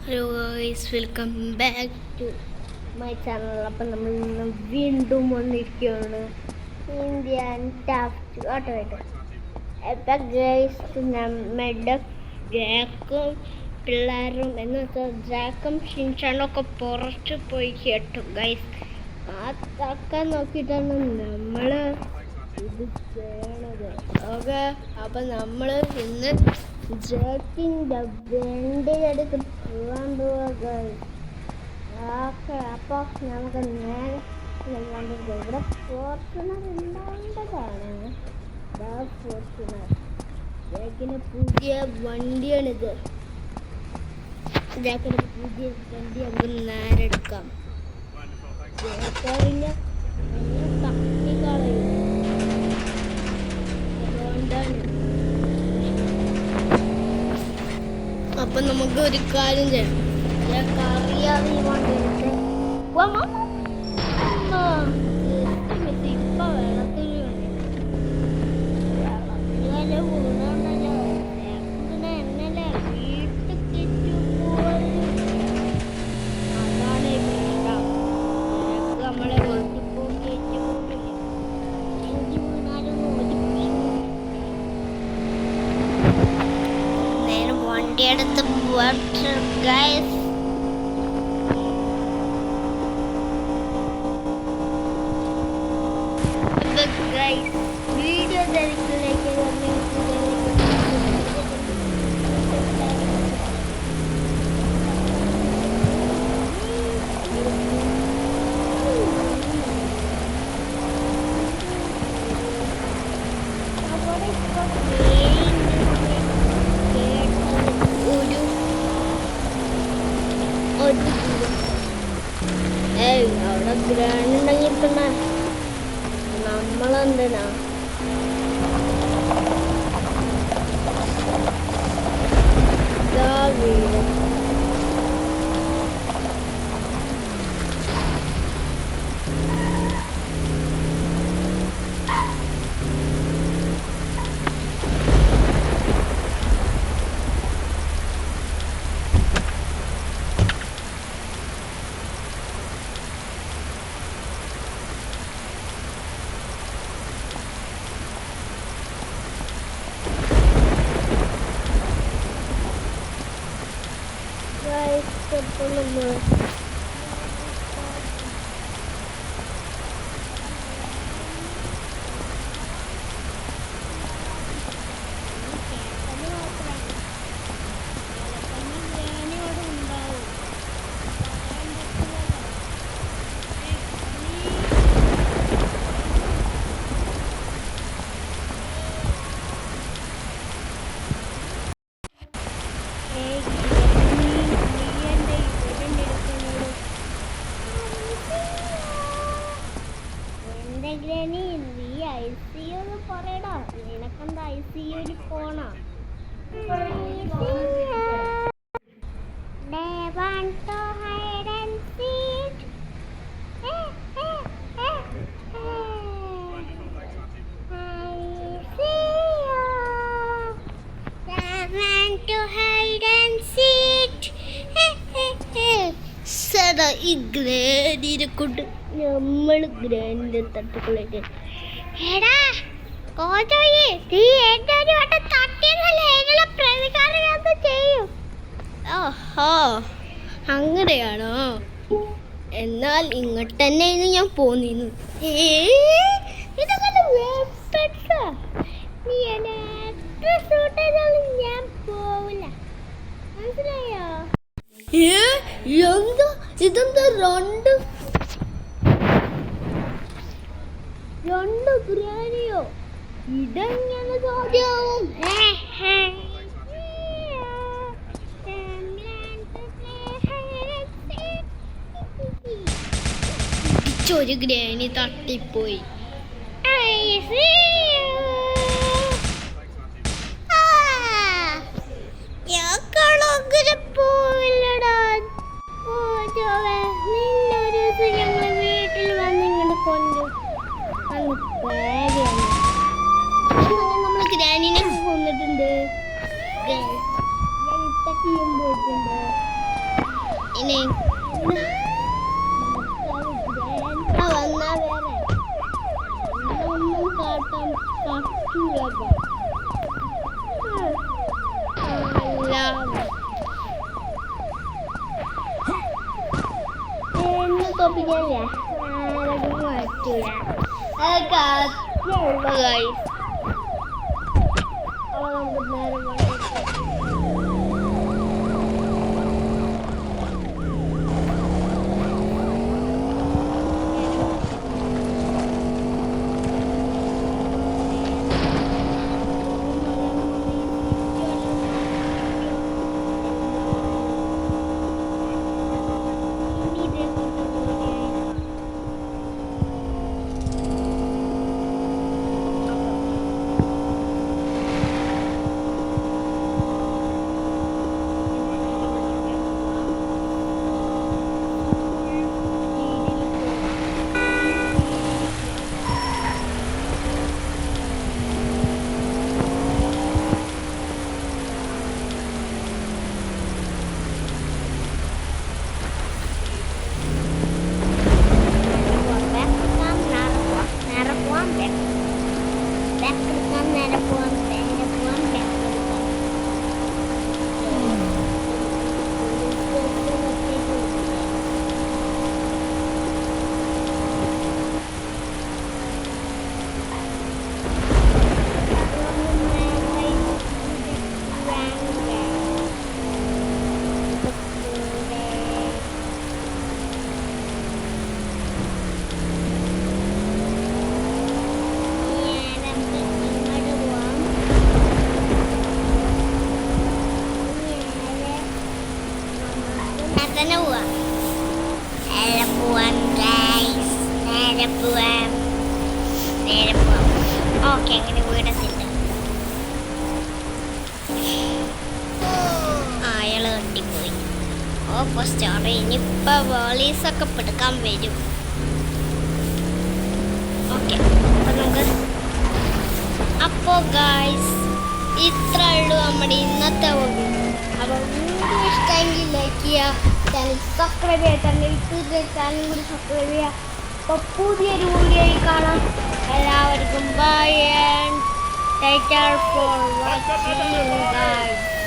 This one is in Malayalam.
Hello guys, welcome back to my channel. അപ്പം നമ്മൾ ഇന്ന് വീണ്ടും വന്നിരിക്കുകയാണ് ഇന്ത്യൻ ടാഫ്റ്റ് ഓട്ടോമായിട്ട്. അപ്പം ഗൈസ്, നമ്മുടെ ജാക്കും പിള്ളേരും എന്ന് വെച്ചാൽ ജാക്കും ഷിൻചാനൊക്കെ പുറത്ത് പോയി കേട്ടു ഗൈസ്. അതൊക്കെ നോക്കിയിട്ടാണ് നമ്മൾ ഇത് ചെയ്യണത്. ഓക്കെ, അപ്പം നമ്മൾ ഇന്ന് ജാക്കിൻ്റെ വണ്ടി എടുത്ത് പോകാൻ പോവുക. ഓക്കെ, അപ്പോൾ നമുക്ക് നേരെ ഇവിടെ ഫോർച്യൂണർ ഉണ്ടാവേണ്ടതാണ്. ഫോർച്യൂണർ ജാക്കിൻ്റെ പുതിയ വണ്ടിയാണിത്. ജാക്കിൻ്റെ പുതിയ വണ്ടി നമുക്ക് നേരെ എടുക്കാം. ജാക്കിൻ്റെ തട്ടിക്കളയും, അതുകൊണ്ടാണ്. അപ്പം നമുക്ക് ഒരു കാര്യം ചെയ്യാം. അറിയാതെ ഈ വണ്ടി എടുത്ത് ഇപ്പൊ വെള്ളത്തിൽ വീണുണ്ടല്ലോ. എന്നല്ലേ വീട്ടിൽ കെറ്റു അതാണ് പ്രശ്നം. നമ്മളെ വീട്ടിൽ പോകും കയറ്റി പോകില്ലേ, എനിക്ക് വീണാലും നേരം വണ്ടി എടുത്ത് guys. Guys, video directലേക്ക് അവിടെ ഗ്രാൻഡ് ഉണ്ടെങ്കിൽ പിന്നെ നമ്മളെന്തിനാ വീട്. പറയടാ, നിനക്കെന്താ ICU പോണോ? ഈ ഗ്രാൻഡിനെ കൊണ്ട് നമ്മൾ ഗ്രാൻഡിന്റെ തട്ടുകളൊക്കെ എടാ കോജോയെ, നീ എന്റെ ഒരു വട്ടം തട്ടിയതല്ലേ, ഇതിലെ പ്രതികാരം ഞാൻ ചെയ്യും. ഓഹോ, അങ്ങനെയാണോ? എന്നാൽ ഇങ്ങോട്ട് തന്നെയാണ് ഞാൻ പോന്നിരുന്നു. ഇതൊക്കെ വെപ്പൺസാ. നീ എന്നെ എത്ര ഷൂട്ട് ചെയ്താലും ഞാൻ പോവില്ല, മനസ്സിലായോ? എന്താ ഇതെന്താ രണ്ട് ഗ്രാനിയോ? ഇതെങ്ങനെ സാധ്യമാവും? ഒരു ഗ്രാനി തട്ടിപ്പോയി. പോവില്ലടാ, നിന്നൊരു ദിവസം ഞങ്ങളെ വീട്ടിൽ വന്ന് ഇങ്ങനെ കൊണ്ടു നമ്മൾ ഗ്രാനിനെ കൊന്നിട്ടുണ്ട്. പോയിട്ടുണ്ട്. ഇനി വന്നാ വേറെ ഒന്നും കാട്ടാൻ പറ്റൂല. എന്നെ തോപ്പിക്കാനില്ല, ആരും പറ്റൂല. അതൊക്കെ അത്യുള്ളതായി നമുക്ക് നേരം നേരെ പോവാം. ഓക്കെ, അങ്ങനെ വീടത്തില്ല. അയാൾ തട്ടിപ്പോയി. ഓപ്പോ സ്റ്റാർ ഇനിയിപ്പോ പോലീസൊക്കെ പിടുക്കാൻ വരും. ഓക്കെ, അപ്പോ ഗായ്സ് ഇത്ര ഉള്ളൂ നമ്മുടെ ഇന്നത്തെ വീഡിയോ. അപ്പോൾ വീഡിയോ ഇഷ്ടമെങ്കിൽ ലൈക്ക് ചെയ്യുക, ചാനൽ സബ്സ്ക്രൈബ് ചെയ്യുക, ചാനൽ കൂടി സബ്സ്ക്രൈബ് ചെയ്യുക. അപ്പോൾ പുതിയൊരു വീഡിയോയിൽ കാണാം. എല്ലാവർക്കും bye and take care for watching guys.